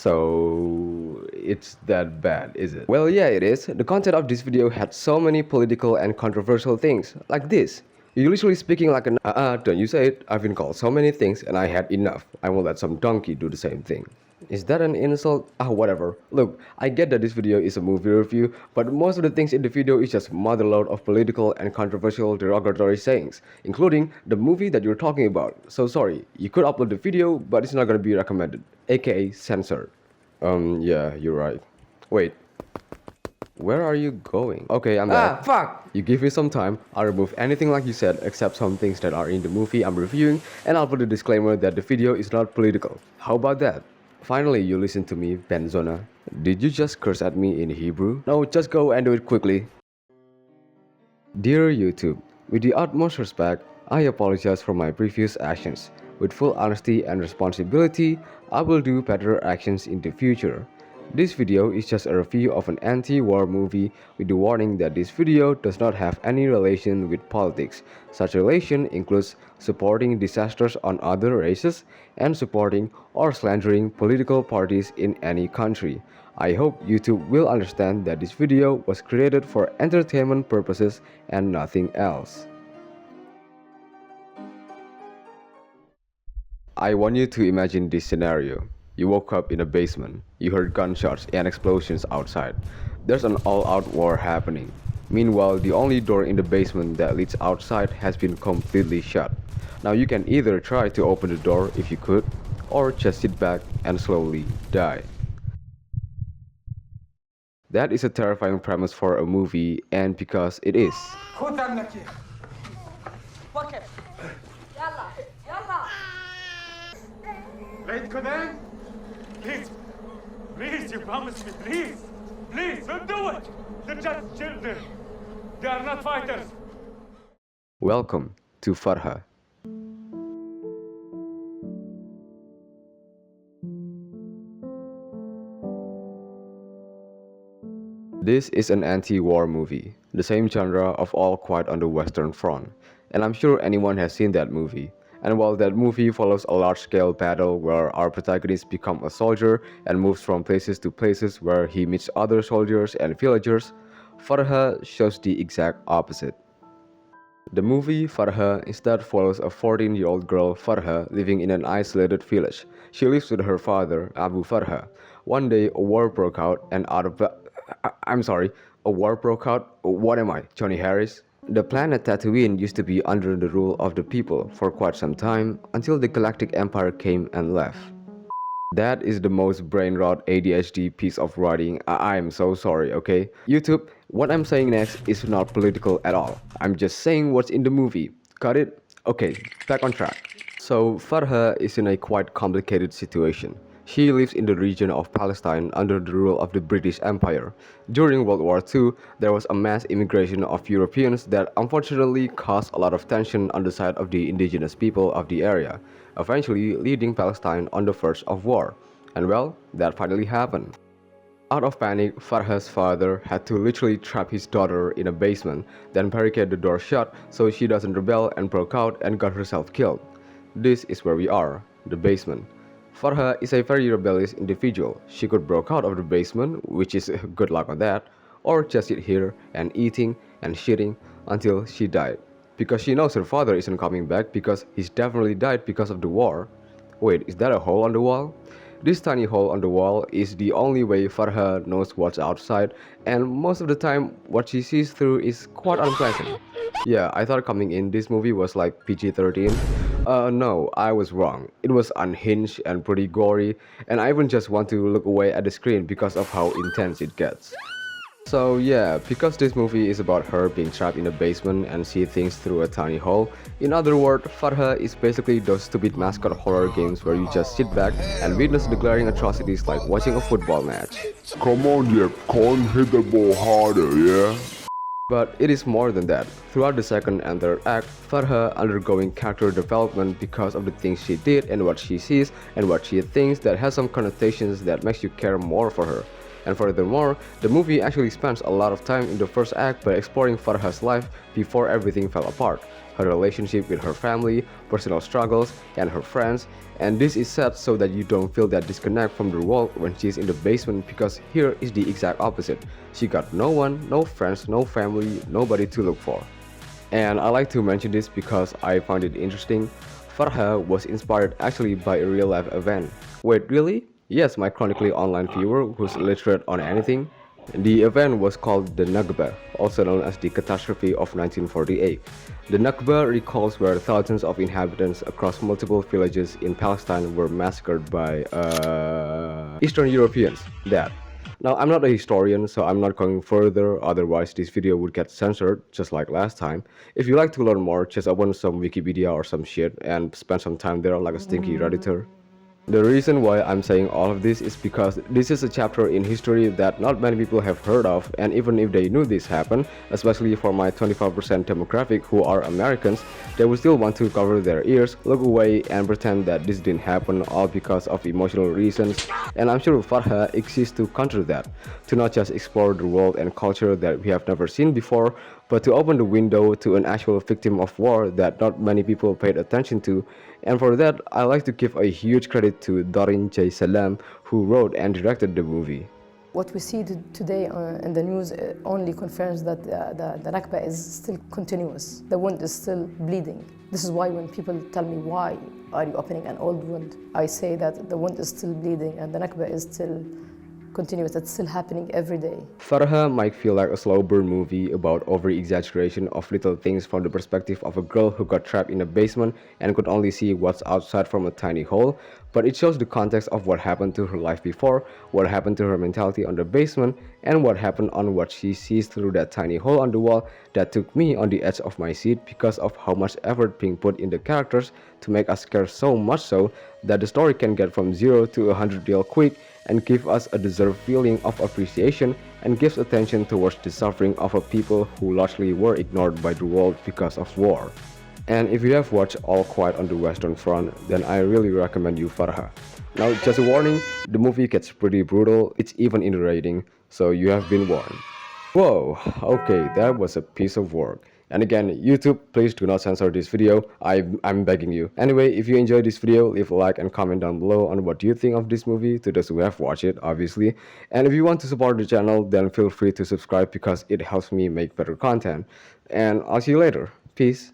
So it's that bad, is it? Well, yeah, it is. The content of this video had so many political and controversial things, like this. You're literally speaking like an don't you say it? I've been called so many things and I had enough. I won't let some donkey do the same thing. Is that an insult? Whatever. Look, I get that this video is a movie review, but most of the things in the video is just motherload of political and controversial derogatory sayings, including the movie that you're talking about. So sorry, you could upload the video, but it's not gonna be recommended, aka censored. Yeah, you're right. Wait. Where are you going? Okay, I'm back. Fuck! You give me some time, I'll remove anything like you said except some things that are in the movie I'm reviewing, and I'll put a disclaimer that the video is not political. How about that? Finally, you listen to me, Benzona. Did you just curse at me in Hebrew? No, just go and do it quickly. Dear YouTube, with the utmost respect, I apologize for my previous actions. With full honesty and responsibility, I will do better actions in the future. This video is just a review of an anti-war movie with the warning that this video does not have any relation with politics. Such relation includes supporting disasters on other races and supporting or slandering political parties in any country. I hope YouTube will understand that this video was created for entertainment purposes and nothing else. I want you to imagine this scenario. You woke up in a basement. You heard gunshots and explosions outside. There's an all-out war happening. Meanwhile, the only door in the basement that leads outside has been completely shut. Now you can either try to open the door if you could, or just sit back and slowly die. That is a terrifying premise for a movie, and because it is. Late Conan? Please, you promised me, please, don't do it! They're just children. They are not fighters. Welcome to Farha. This is an anti-war movie, the same genre of All Quiet on the Western Front, and I'm sure anyone has seen that movie. And while that movie follows a large-scale battle where our protagonist becomes a soldier and moves from places to places where he meets other soldiers and villagers, Farha shows the exact opposite. The movie Farha instead follows a 14-year-old girl, Farha, living in an isolated village. She lives with her father, Abu Farha. One day, a war broke out, and a war broke out? What am I, Johnny Harris? The planet Tatooine used to be under the rule of the people for quite some time until the Galactic Empire came and left. That is the most brain-rot ADHD piece of writing. I am so sorry, okay? YouTube, what I'm saying next is not political at all. I'm just saying what's in the movie. Got it? Okay, back on track. So Farha is in a quite complicated situation. She lives in the region of Palestine under the rule of the British Empire. During World War II, there was a mass immigration of Europeans that unfortunately caused a lot of tension on the side of the indigenous people of the area, eventually leading Palestine on the verge of war. And well, that finally happened. Out of panic, Farha's father had to literally trap his daughter in a basement, then barricade the door shut so she doesn't rebel and broke out and got herself killed. This is where we are, the basement. Farha is a very rebellious individual. She could break out of the basement, which is good luck on that, or just sit here and eating and shitting until she died. Because she knows her father isn't coming back because he's definitely died because of the war. Wait, is that a hole on the wall? This tiny hole on the wall is the only way Farha knows what's outside, and most of the time what she sees through is quite unpleasant. Yeah, I thought coming in this movie was like PG-13. No, I was wrong. It was unhinged and pretty gory, and I even just want to look away at the screen because of how intense it gets. So yeah, because this movie is about her being trapped in a basement and see things through a tiny hole, in other words, Farha is basically those stupid mascot horror games where you just sit back and witness the glaring atrocities like watching a football match. Come on, you can't hit the ball harder, yeah? But it is more than that. Throughout the second and third act, Farha undergoing character development because of the things she did and what she sees and what she thinks that has some connotations that makes you care more for her. And furthermore, the movie actually spends a lot of time in the first act by exploring Farha's life before everything fell apart. her relationship with her family, personal struggles, and her friends. And this is set so that you don't feel that disconnect from the world when she's in the basement, because here is the exact opposite. She got no one, no friends, no family, nobody to look for. And I like to mention this because I found it interesting. Farha was inspired actually by a real life event. Wait, really? Yes, my chronically online viewer who's illiterate on anything. The event was called the Nakba, also known as the Catastrophe of 1948. The Nakba recalls where thousands of inhabitants across multiple villages in Palestine were massacred by Eastern Europeans. That. Now, I'm not a historian, so I'm not going further, otherwise this video would get censored, just like last time. If you like to learn more, just open some Wikipedia or some shit and spend some time there like a stinky redditor. The reason why I'm saying all of this is because this is a chapter in history that not many people have heard of, and even if they knew this happened, especially for my 25% demographic who are Americans, they would still want to cover their ears, look away, and pretend that this didn't happen all because of emotional reasons. And I'm sure Farha exists to counter that, to not just explore the world and culture that we have never seen before, but to open the window to an actual victim of war that not many people paid attention to. And for that, I like to give a huge credit to Darin J. Salam, who wrote and directed the movie. What we see today in the news only confirms that the Nakba is still continuous. The wound is still bleeding. This is why when people tell me, why are you opening an old wound? I say that the wound is still bleeding and the Nakba is still continuous. It's still happening every day. Farha might feel like a slow burn movie about over-exaggeration of little things from the perspective of a girl who got trapped in a basement and could only see what's outside from a tiny hole, but it shows the context of what happened to her life before, what happened to her mentality on the basement, and what happened on what she sees through that tiny hole on the wall that took me on the edge of my seat because of how much effort being put in the characters to make us care so much so that the story can get from 0 to 100 real quick and give us a deserved feeling of appreciation and gives attention towards the suffering of a people who largely were ignored by the world because of war. And if you have watched All Quiet on the Western Front, then I really recommend you Farha. Now, just a warning, the movie gets pretty brutal, it's even in the rating, so you have been warned. Whoa, okay, that was a piece of work. And again, YouTube, please do not censor this video, I'm begging you. Anyway, if you enjoyed this video, leave a like and comment down below on what you think of this movie, to those who have watched it, obviously. And if you want to support the channel, then feel free to subscribe because it helps me make better content. And I'll see you later. Peace.